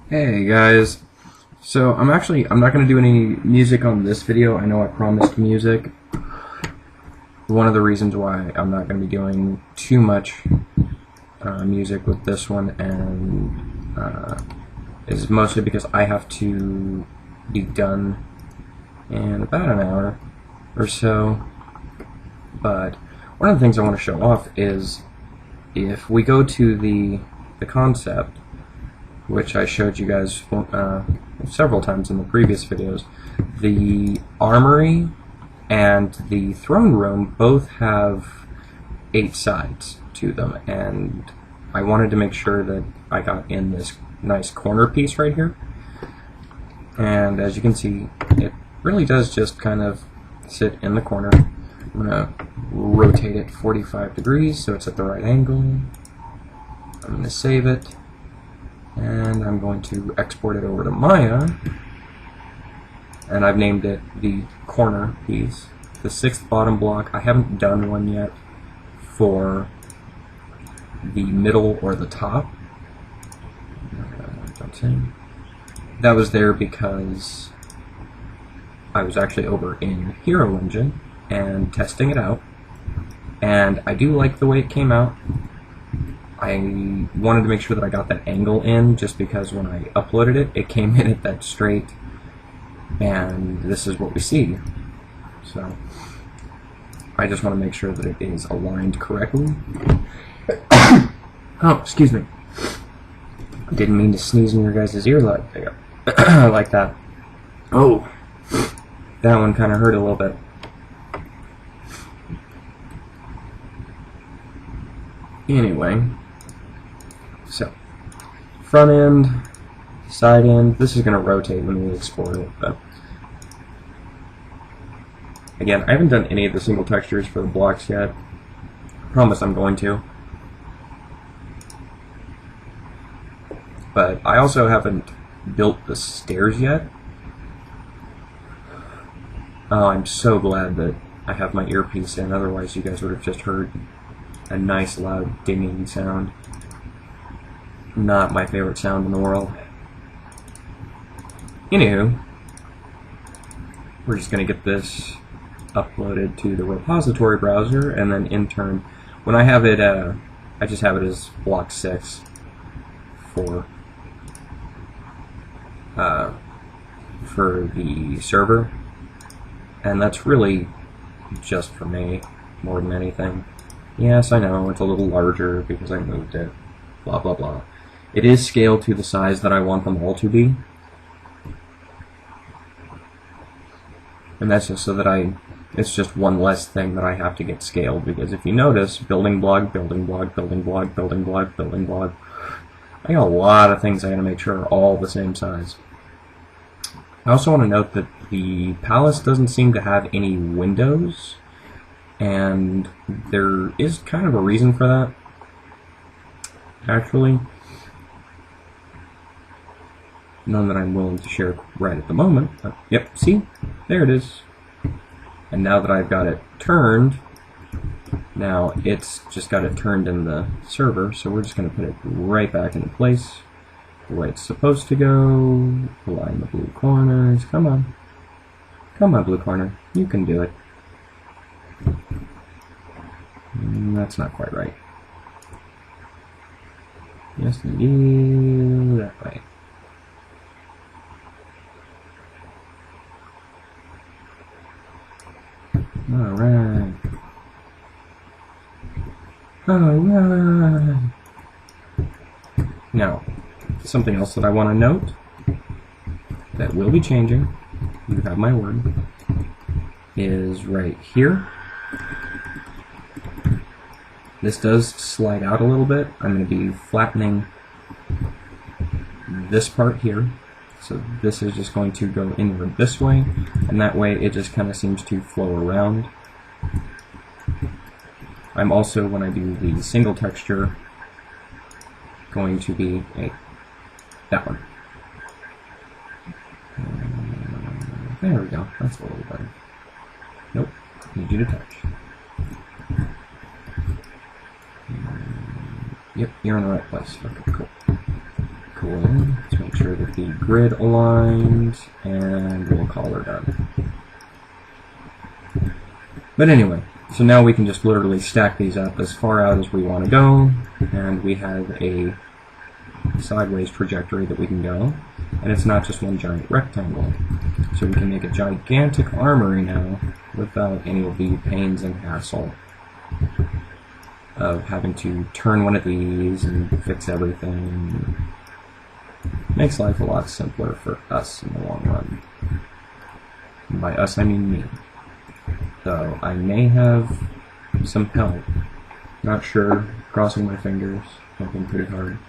Hey guys, so I'm not going to do any music on this video. I know I promised music. One of the reasons why I'm not going to be doing too much music with this one is mostly because I have to be done in about an hour or so. But one of the things I want to show off is if we go to the concept, which I showed you guys several times in the previous videos, the armory and the throne room both have 8 sides to them, and I wanted to make sure that I got in this nice corner piece right here. And as you can see, it really does just kind of sit in the corner. I'm going to rotate it 45 degrees so it's at the right angle. I'm going to save it. And I'm going to export it over to Maya, and I've named it the corner piece. The 6th bottom block, I haven't done one yet for the middle or the top. That was there because I was actually over in Hero Engine and testing it out, and I do like the way it came out. I wanted to make sure that I got that angle in, just because when I uploaded it, it came in at that straight, and this is what we see. So I just want to make sure that it is aligned correctly. Oh, excuse me. I didn't mean to sneeze in your guys' ear like that. Oh, that one kind of hurt a little bit. Anyway. So, front end, side end, this is going to rotate when we export it, but again, I haven't done any of the single textures for the blocks yet. I promise I'm going to. But I also haven't built the stairs yet. Oh, I'm so glad that I have my earpiece in, otherwise you guys would have just heard a nice loud dinging sound. Not my favorite sound in the world. Anywho, we're just going to get this uploaded to the repository browser, and then in turn, when I have it, I just have it as block 6 for the server, and that's really just for me more than anything. Yes, I know, it's a little larger because I moved it, blah blah blah. It is scaled to the size that I want them all to be. And that's just so that it's just one less thing that I have to get scaled, because if you notice, building block, building block, building block, building block, building block, I got a lot of things I gotta make sure are all the same size. I also want to note that the palace doesn't seem to have any windows, and there is kind of a reason for that, actually. None that I'm willing to share right at the moment. Yep, see? There it is. And now that I've got it turned, now it's just got it turned in the server, so we're just going to put it right back into place, the way it's supposed to go. Align the blue corners. Come on. Come on, blue corner. You can do it. That's not quite right. Yes, indeed. That way. Alright. Alright. Now, something else that I want to note that will be changing, you have my word, is right here. This does slide out a little bit. I'm going to be flattening this part here. So this is just going to go inward this way, and that way it just kind of seems to flow around. I'm also, when I do the single texture, going to be that one. There we go, that's a little better. Nope, need you to touch. Yep, you're in the right place. Okay, cool. Cool. Let's make sure that the grid aligns, and we'll call her done. But anyway, so now we can just literally stack these up as far out as we want to go, and we have a sideways trajectory that we can go, and it's not just one giant rectangle. So we can make a gigantic armory now without any of the pains and hassle of having to turn one of these and fix everything. Makes life a lot simpler for us in the long run. And by us, I mean me. Though I may have some help. Not sure. Crossing my fingers. Working pretty hard.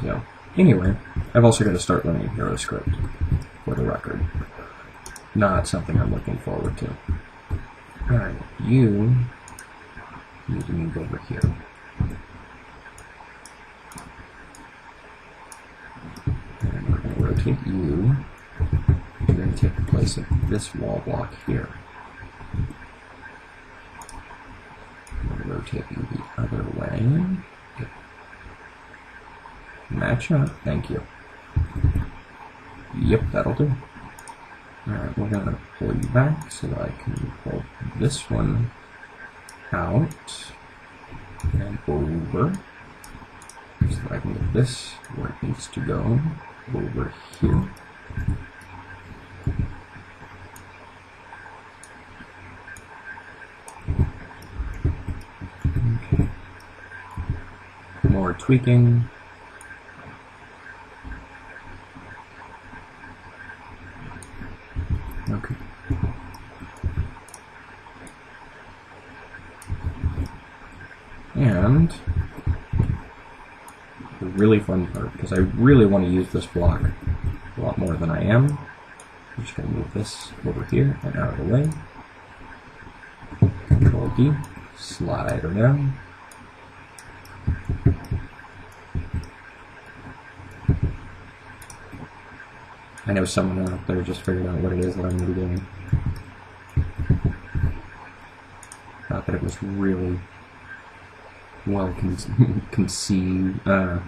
So, anyway, I've also got to start learning HeroScript, for the record. Not something I'm looking forward to. Alright, you need to move over here. And we're going to rotate you. You're going to take the place of this wall block here. I'm going to rotate you the other way. Match up, thank you. Yep, that'll do. Alright, we're going to pull you back so that I can pull this one out and over so that I can get this where it needs to go, over here. Okay. More tweaking. Okay. And the really fun part, because I really want to use this block a lot more than I am, I'm just going to move this over here and out of the way. Control D, slide her down. I know someone out there just figured out what it is that I'm going to be doing. Not that it was really well concealed, as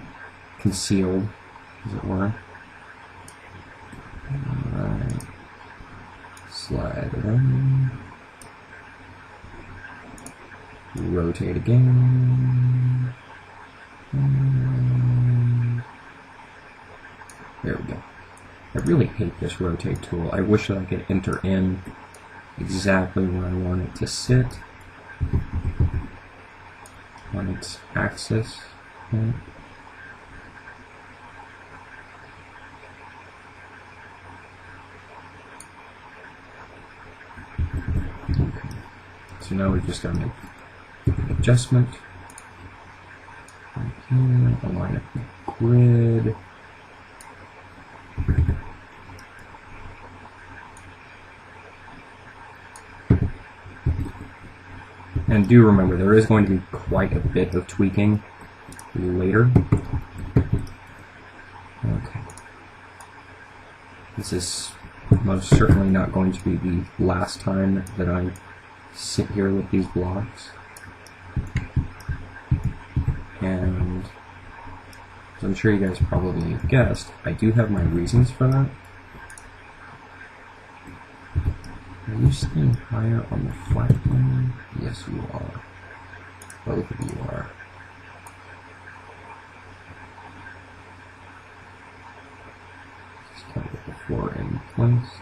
it were. Alright. Slide it on. Rotate again. And there we go. I really hate this rotate tool. I wish that I could enter in exactly where I want it to sit on its axis. Okay. So now we just got to make an adjustment. Right here, align up the grid. And do remember, there is going to be quite a bit of tweaking later. Okay. This is most certainly not going to be the last time that I sit here with these blocks. And as I'm sure you guys probably guessed, I do have my reasons for that. Are you staying higher on the flat plane? Yes, you are. Both of you are. Just kind of get the floor in place.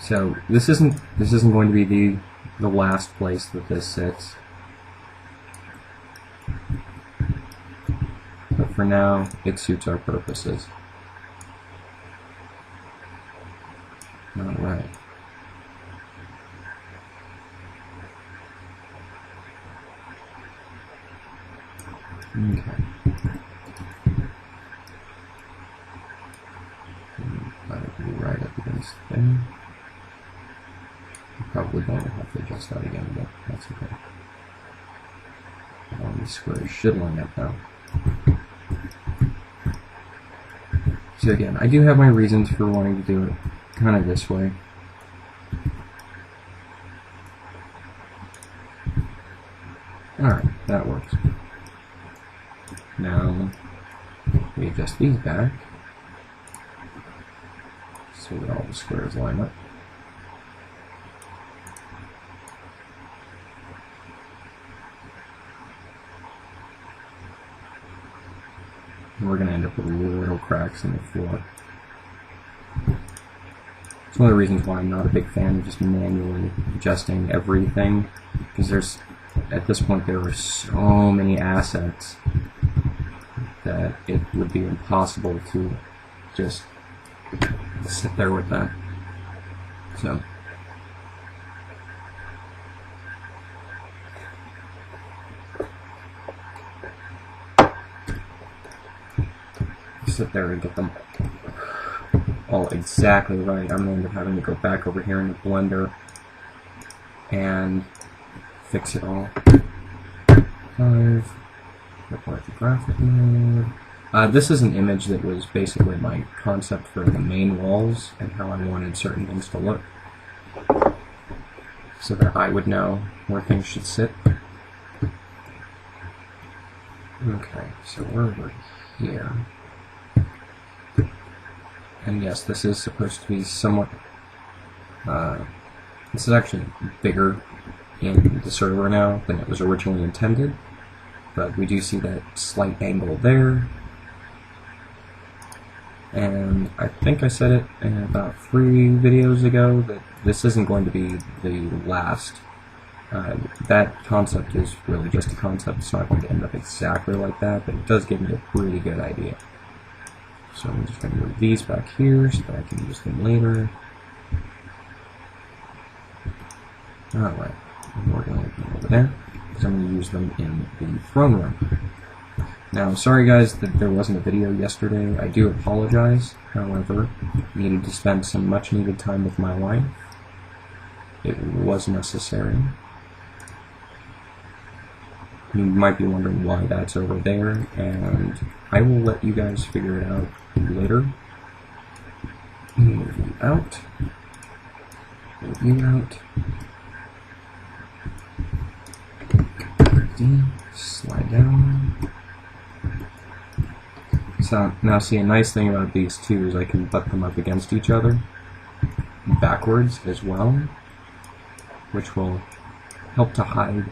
So this isn't going to be the last place that this sits. But for now, it suits our purposes. Alright. Okay. Let it be right up against there. I'm probably going to have to adjust that again, but that's okay. All these squares should line up now. So again, I do have my reasons for wanting to do it kind of this way. Alright, that works. Now, we adjust these back so that all the squares line up. And we're going to end up with little cracks in the floor. It's one of the reasons why I'm not a big fan of just manually adjusting everything, because at this point there are so many assets that it would be impossible to just sit there with that. So sit there and get them all exactly right. I'm going to end up having to go back over here in the blender and fix it all. 5. Graphic mode. This is an image that was basically my concept for the main walls and how I wanted certain things to look, so that I would know where things should sit. Okay, so we're over here. And yes, this is supposed to be somewhat... this is actually bigger in the server now than it was originally intended, but we do see that slight angle there. And I think I said it in about 3 videos ago that this isn't going to be the last. That concept is really just a concept. It's not going to end up exactly like that, but it does give me a pretty good idea. So I'm just going to move these back here so that I can use them later. Alright, we're going to leave them over there, because I'm going to use them in the throne room. Now, sorry guys that there wasn't a video yesterday. I do apologize. However, I needed to spend some much needed time with my wife. It was necessary. You might be wondering why that's over there, and I will let you guys figure it out later. Move you out. Move you out. Slide down. So now see, a nice thing about these two is I can butt them up against each other backwards as well, which will help to hide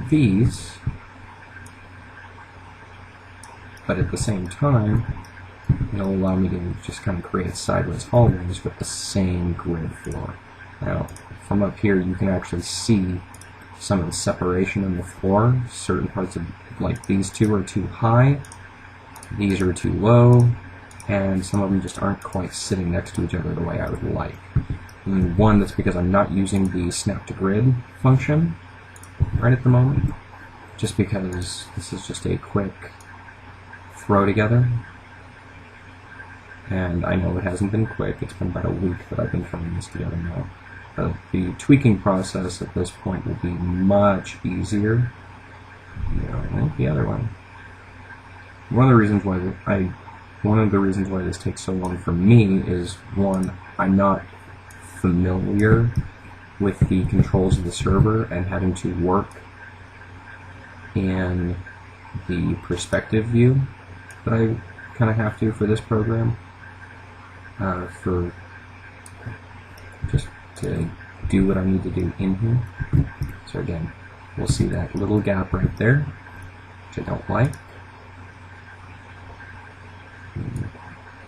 these, but at the same time it'll allow me to just kind of create sideways hallways with the same grid floor. Now from up here you can actually see some of the separation in the floor. Certain parts of, like these two, are too high, these are too low, and some of them just aren't quite sitting next to each other the way I would like. And one, that's because I'm not using the snap to grid function right at the moment, just because this is just a quick throw together, and I know it hasn't been quick. It's been about a week that I've been throwing this together now. The tweaking process at this point will be much easier. And the other one. One of the reasons why this takes so long for me is, one, I'm not familiar with the controls of the server and having to work in the perspective view that I kind of have to for this program, for just to do what I need to do in here. So again, we'll see that little gap right there, which I don't like.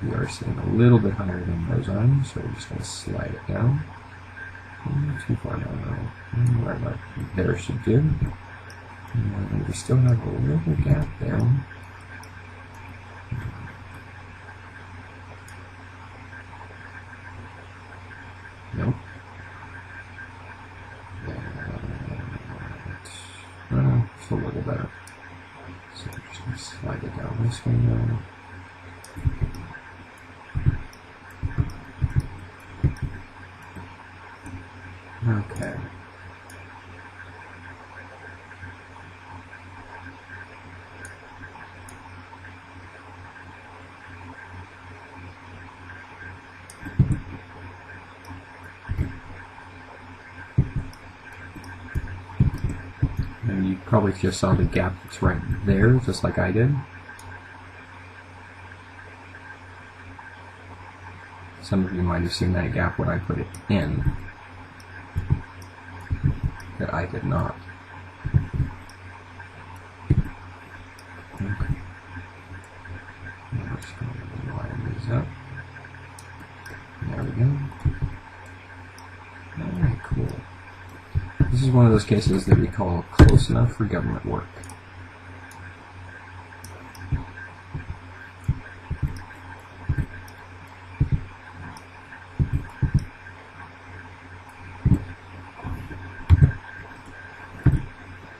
We are sitting a little bit higher than those items, so we're just going to slide it down. Too far down now. Right about there should do. And we still have a little gap there. Nope. It's a little better. So we're just going to slide it down this way now. Okay. And you probably just saw the gap that's right there, just like I did. Some of you might have seen that gap when I put it in, that I did not. Okay. Now we're just going to line these up. There we go. Alright, cool. This is one of those cases that we call close enough for government work.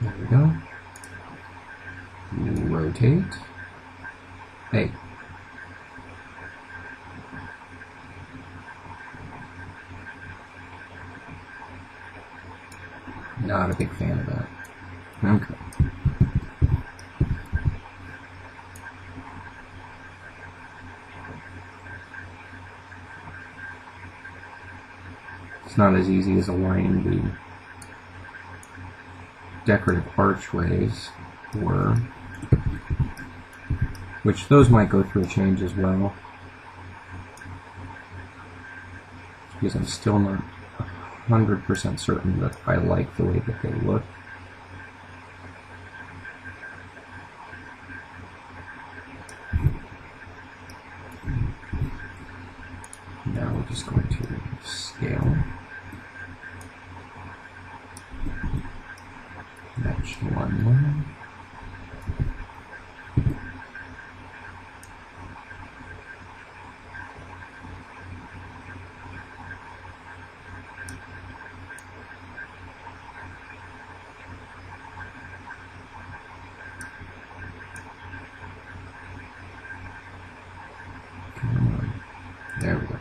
There we go. Rotate. Hey. Not a big fan of that. Okay. It's not as easy as aligning the decorative archways were, which those might go through a change as well, because I'm still not 100% certain that I like the way that they look. Now we're just going to scale, match one line. There we go.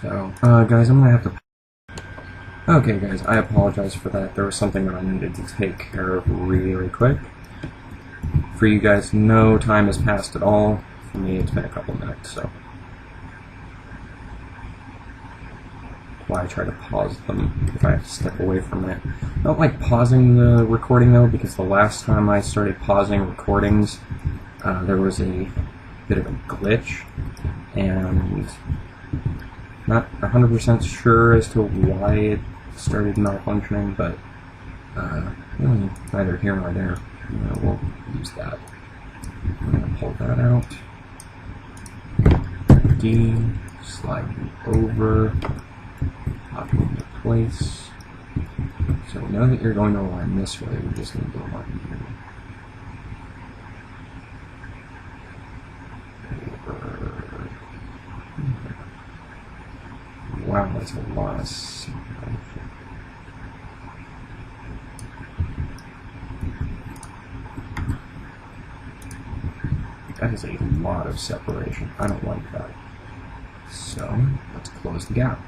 So, guys, I'm gonna have to. Okay, guys, I apologize for that. There was something that I needed to take care of really quick. For you guys, no time has passed at all. For me, it's been a couple minutes, so. Why I try to pause them if I have to step away from it. I don't like pausing the recording, though, because the last time I started pausing recordings, there was a bit of a glitch, and not 100% sure as to why it started malfunctioning, but neither here nor there. We'll use that. I'm going to pull that out. D, slide it over, pop it into place. So now that you're going to align this way, we just need to align here. Wow, that's a lot of separation. That is a lot of separation. I don't like that. So, let's close the gap.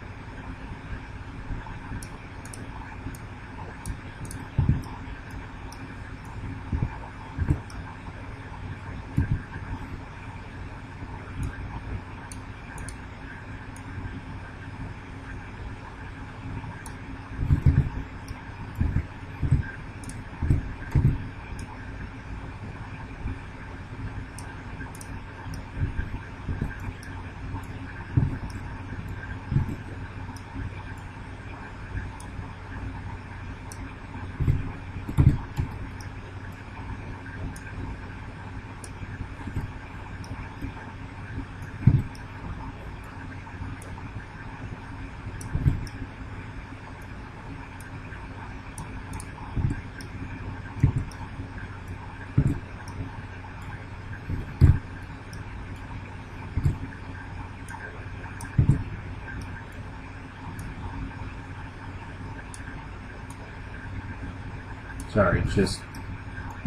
Sorry, it's just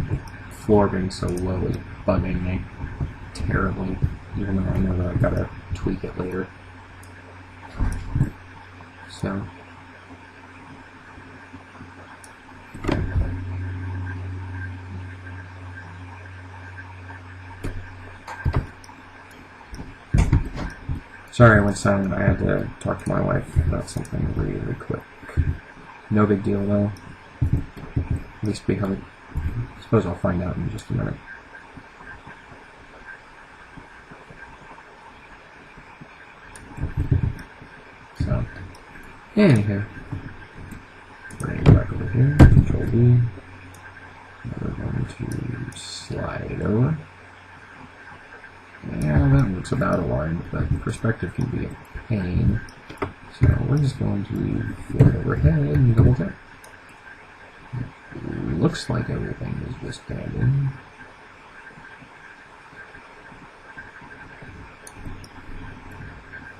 the floor being so low is bugging me terribly. even though I know that I've got to tweak it later. So sorry I went silent. I had to talk to my wife about something really quick. No big deal though. At least we have it. I suppose I'll find out in just a minute. So, anywho, bring it back over here. Control D. We're going to slide it over. Yeah, that looks about aligned, but perspective can be a pain. So we're just going to flip overhead and double tap. Looks like everything is just standing.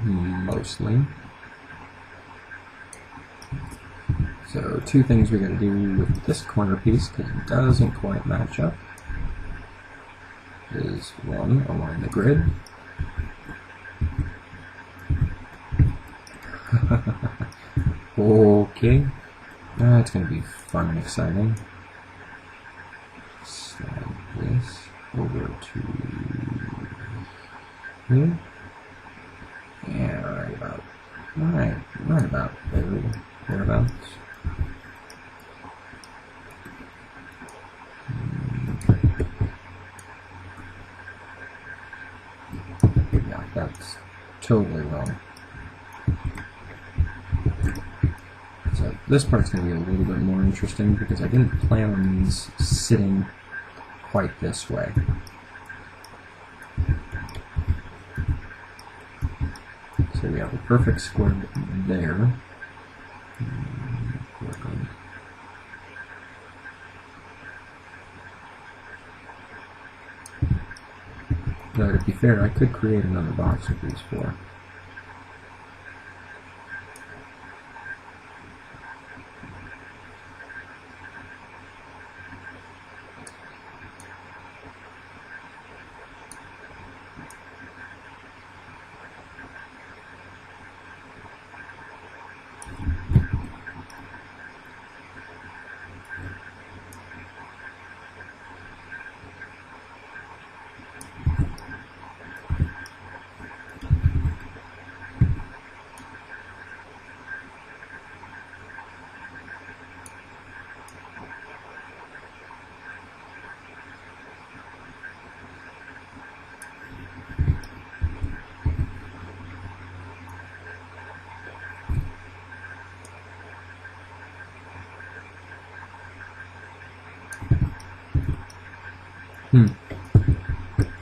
Mostly. So two things we gotta do with this corner piece, because it doesn't quite match up, is one, align the grid. Okay. It's going to be fun and exciting. Slide this over to here. Yeah, right about there, thereabouts. Yeah, that's totally wrong. So this part's going to be a little bit more interesting because I didn't plan on these sitting quite this way. So we have a perfect square there. Though to be fair, I could create another box with these four.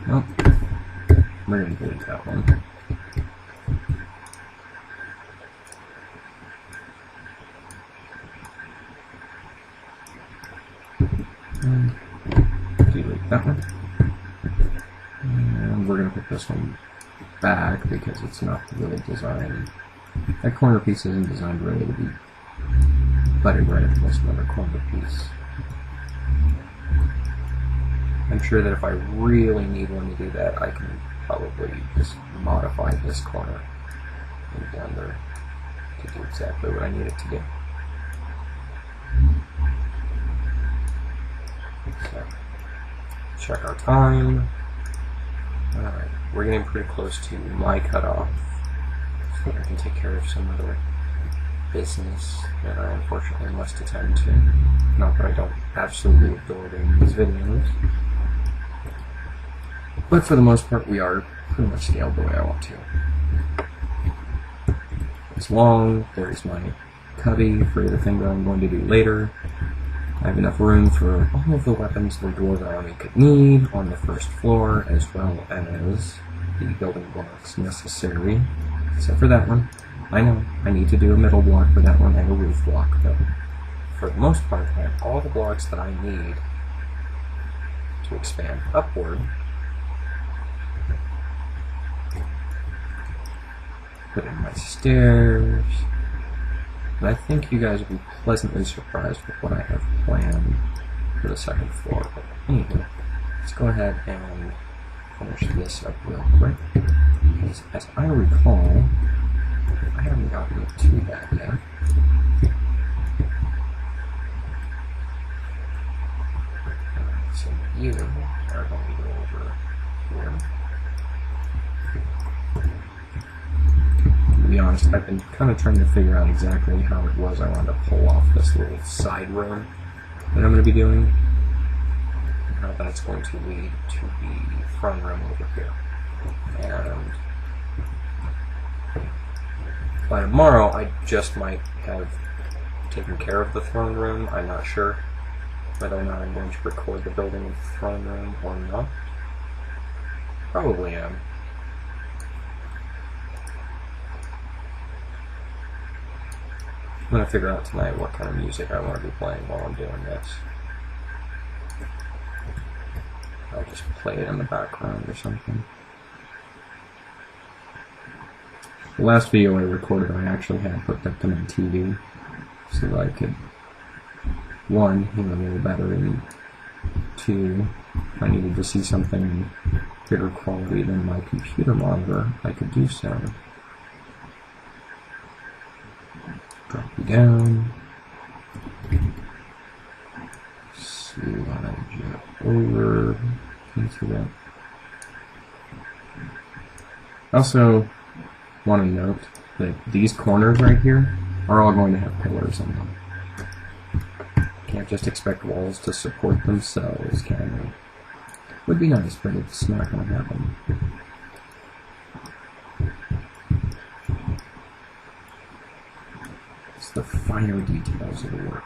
Well, we're going to delete that one. And delete that one. And we're going to put this one back because it's not really designed. That corner piece isn't designed really to be butted right against another corner piece. I'm sure that if I really need one to do that, I can probably just modify this corner in Blender to do exactly what I need it to do. So, check our time. Alright, we're getting pretty close to my cutoff, so I can take care of some other business that I unfortunately must attend to. Not that I don't absolutely adore doing these videos. But for the most part, we are pretty much scaled the way I want to. It's long, there's my cubby for the thing that I'm going to do later. I have enough room for all of the weapons the Dwarven army could need on the first floor, as well as the building blocks necessary, except for that one. I know, I need to do a middle block for that one and a roof block, but for the most part, I have all the blocks that I need to expand upward. Put in my stairs. And I think you guys will be pleasantly surprised with what I have planned for the second floor. But anyway, let's go ahead and finish this up real quick. Because as I recall, I haven't gotten to that yet. So you are going to go over here. To be honest, I've been kind of trying to figure out exactly how it was I wanted to pull off this little side room that I'm going to be doing. How that's going to lead to the front room over here. And by tomorrow, I just might have taken care of the throne room. I'm not sure whether or not I'm going to record the building of the throne room or not. Probably am. I'm going to figure out tonight what kind of music I want to be playing while I'm doing this. I'll just play it in the background or something. The last video I recorded, I actually had hooked up to my TV so that I could, one, hear a little better, and two, if I needed to see something in bigger quality than my computer monitor, I could do so. Drop you down. Slide you over. Into that. Also, want to note that these corners right here are all going to have pillars in them. Can't just expect walls to support themselves, can we? Would be nice, but it's not going to happen. It's the finer details of the work.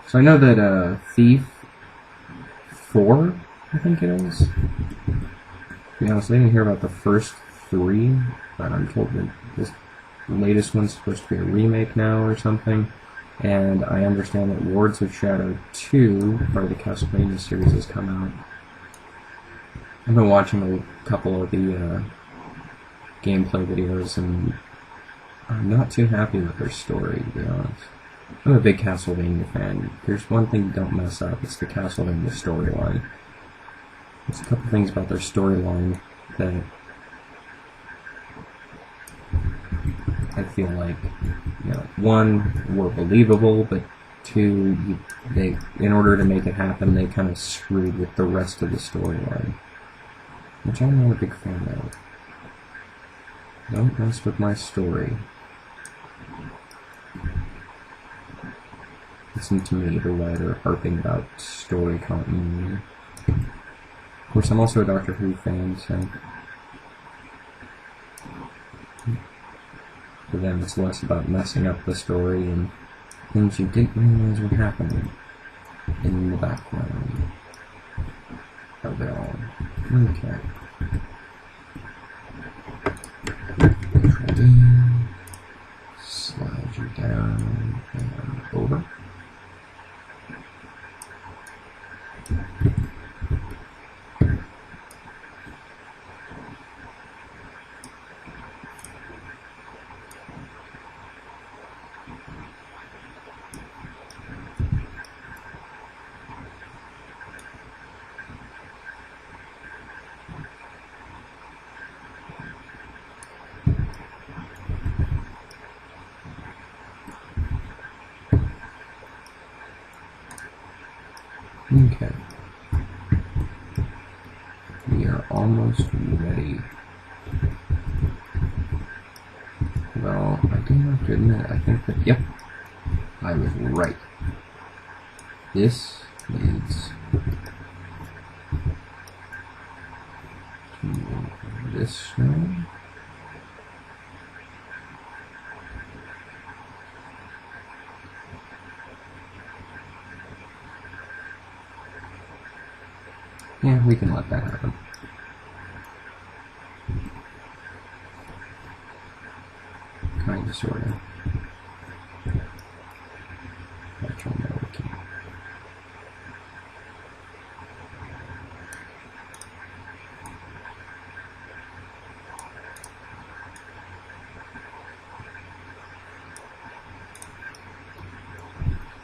So I know that Thief 4, I think it is. To be honest, I didn't hear about the first 3, but I'm told that this latest one's supposed to be a remake now or something. And I understand that Wards of Shadow 2, part of the Castlevania series, has come out. I've been watching a couple of the gameplay videos, and I'm not too happy with their story, to be honest. I'm a big Castlevania fan. There's one thing you don't mess up, it's the Castlevania storyline. There's a couple things about their storyline that I feel like, you know, one, were believable, but two, they, in order to make it happen, they kind of screwed with the rest of the storyline, which I'm not a big fan of. Don't mess with my story. Listen to me, the writer, harping about story continuity. Of course, I'm also a Doctor Who fan, so for them it's less about messing up the story and things you didn't realize were happening in the background of it all. Okay. Slide you down and over. Okay. We are almost ready. Well, I do have to admit, I think that, yep, I was right. This leads to this one. Yeah, we can let that happen. Kinda, sorta. Actually, no, we can't.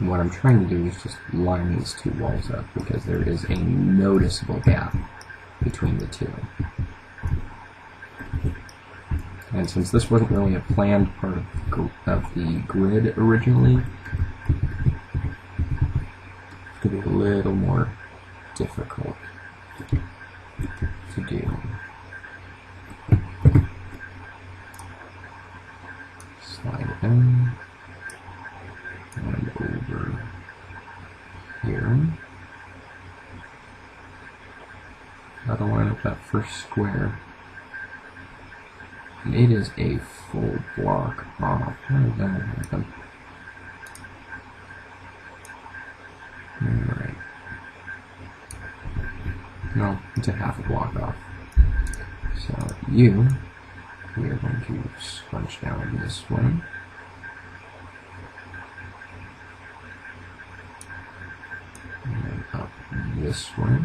what I'm trying to do is just line these two walls up because there is a noticeable gap between the two. And since this wasn't really a planned part of the grid originally, it's going to be a little more difficult to do. Slide in and over here. Gotta line up that first square. And it is a full block off. How did that happen? Alright. No, it's a half a block off. So we are going to scrunch down this way. And then up this way.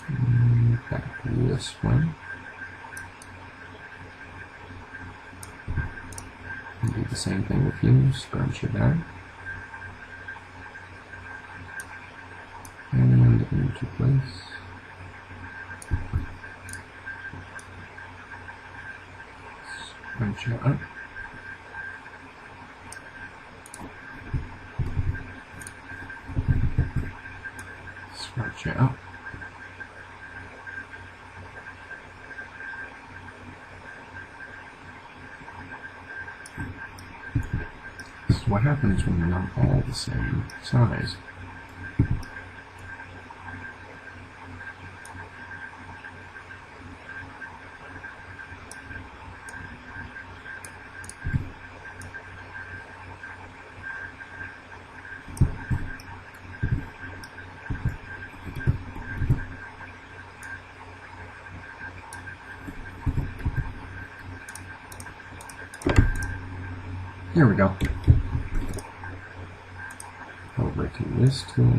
And back this way. And do the same thing with you, scrunch it down. And into place. Scrunch it up. Scrunch it up. This is what happens when they're not all the same size. Here we go. Over to this tool.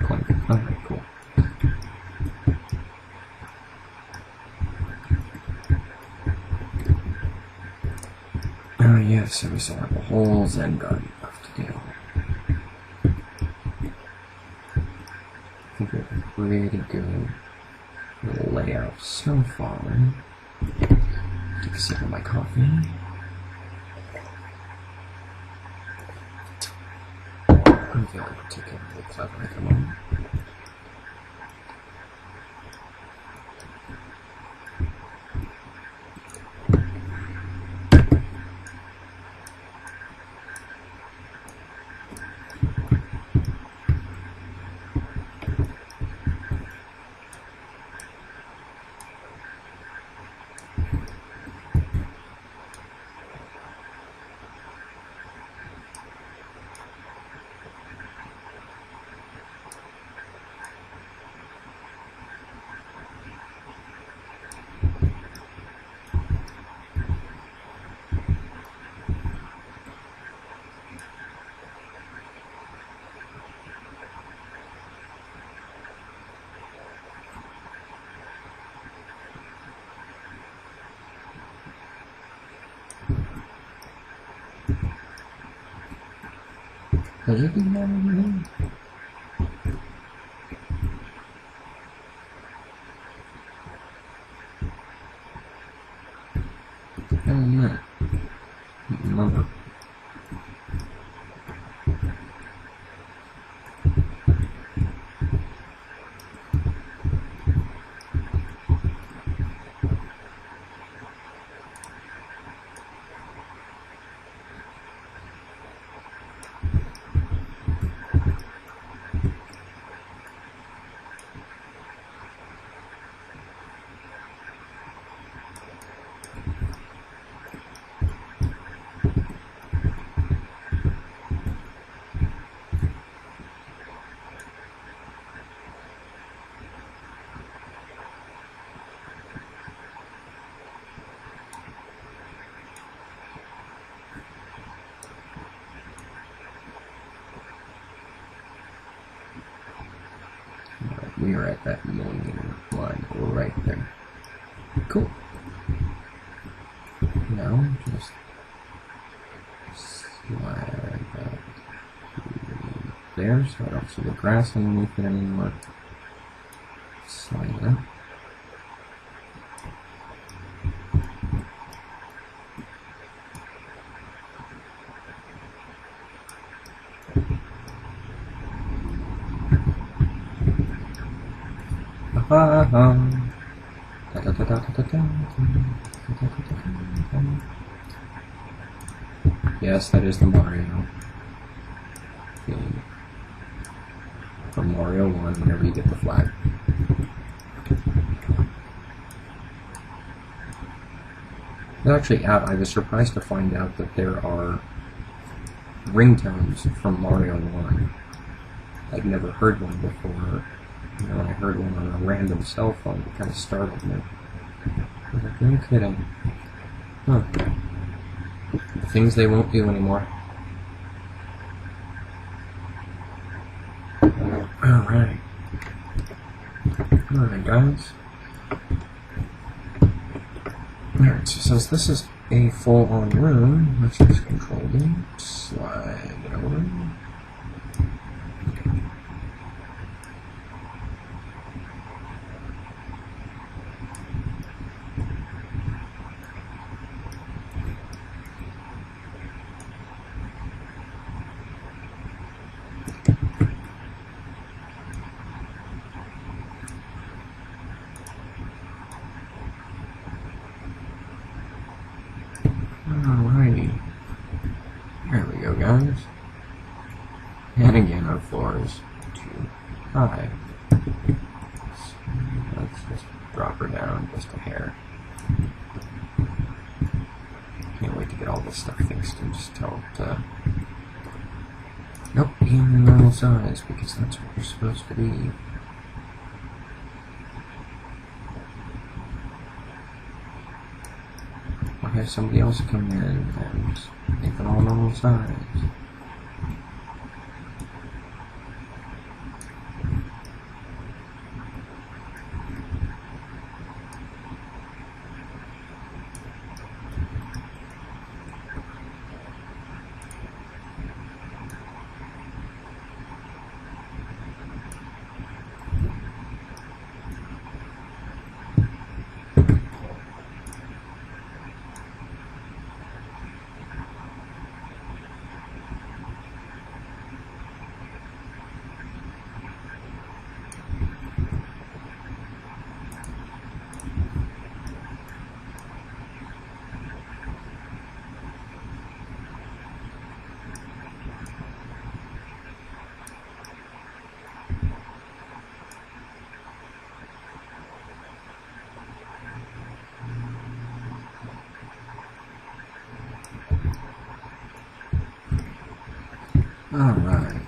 Clunk. Okay, cool. Oh yes, so we still have the whole Zen garden left to do. I think we have a pretty good layout so far. Take a sip of my coffee. I'm feeling particularly clever at the moment. Has it been over here? I don't know. I don't remember. We are at that millimeter line right there. Cool. No, just slide that there so I don't see the grass underneath it anymore. Slide it up. Yes, that is the Mario theme from Mario 1 whenever you get the flag. Actually, I was surprised to find out that there are ringtones from Mario 1. I'd never heard one before. You know, when I heard one on a random cell phone, it kind of startled me. I was like, no kidding. Huh. Things they won't do anymore. Alright. Alright, guys. Alright, so since this is a full-on room, let's just control D, slide it over. Alrighty. There we go, guys. And again, our floor is too high. So let's just drop her down just a hair. Can't wait to get all this stuff fixed and just tell it to... Nope, be in the normal size, because that's what we're supposed to be. Or have somebody else come in and make them all normal size. Alright.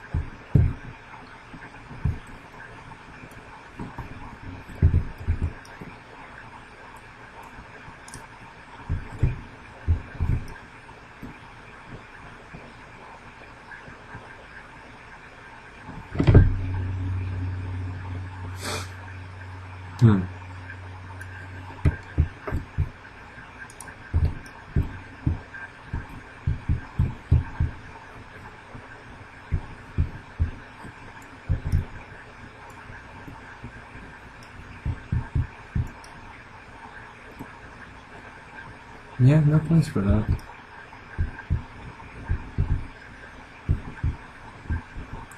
Yeah, no place for that.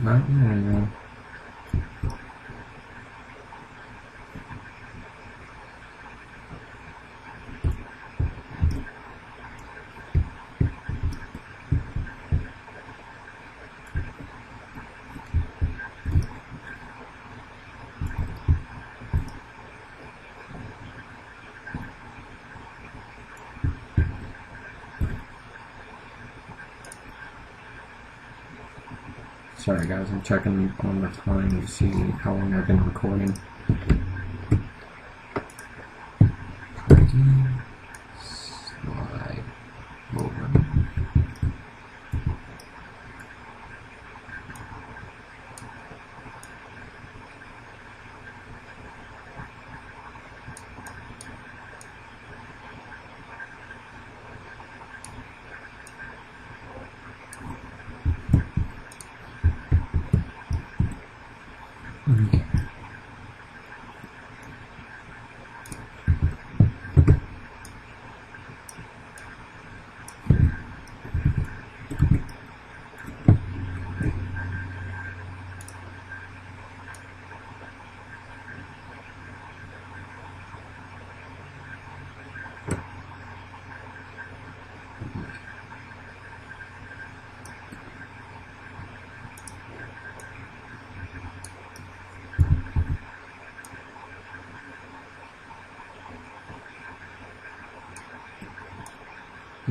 Not there, though. Sorry guys, I'm checking on the time to see how long I've been recording. Slide over.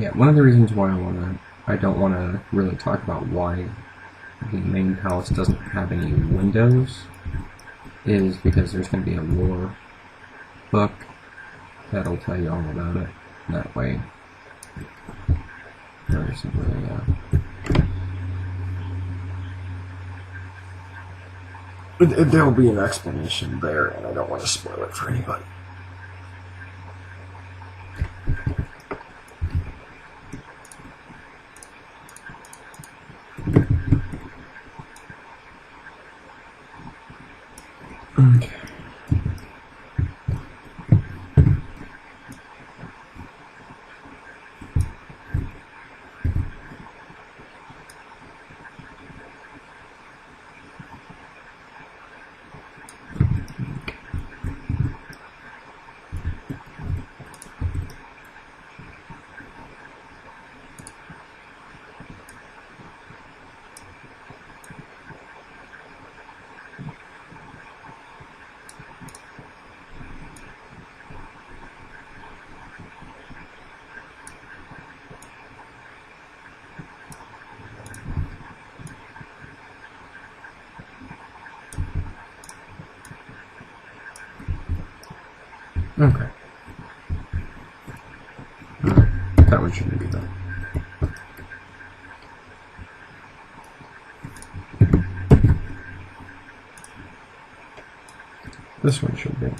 yeah, one of the reasons why I don't want to really talk about why the main palace doesn't have any windows is because there's going to be a lore book that'll tell you all about it. That way, there's really, there'll be an explanation there, and I don't want to spoil it for anybody. Okay. Okay. That one shouldn't be there. This one should be.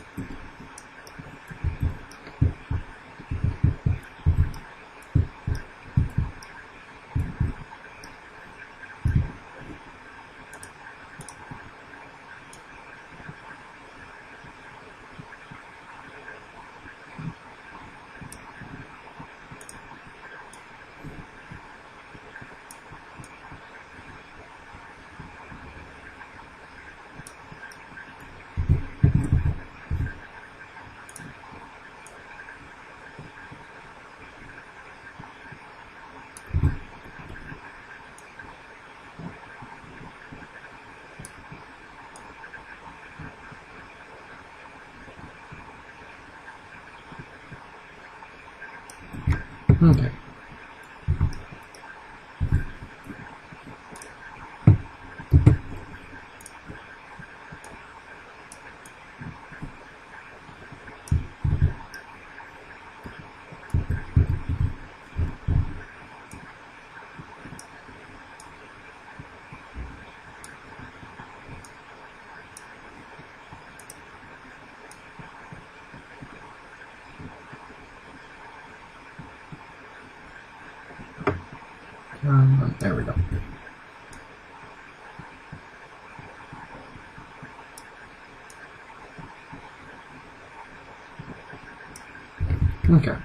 Okay. There we go. Okay.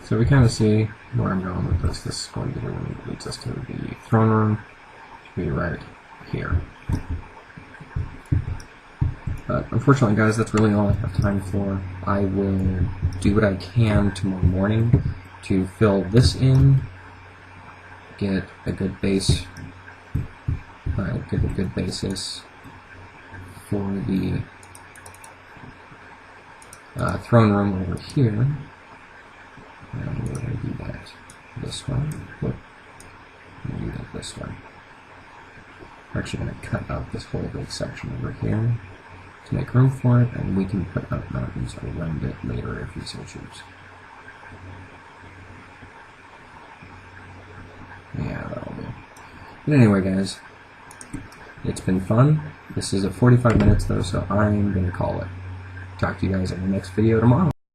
So we kind of see where I'm going with this. This is going to lead us to the throne room, to be right here. But unfortunately, guys, that's really all I have time for. I will do what I can tomorrow morning to fill this in, get a good base, get a good basis for the throne room over here. And we're going to do that this way. We're going to do that this way. We're actually going to cut out this whole big section over here to make room for it, and we can put up mountains around it later if we so choose. Yeah, that'll do. But anyway, guys, it's been fun. This is at 45 minutes though, so I'm going to call it. Talk to you guys in the next video tomorrow.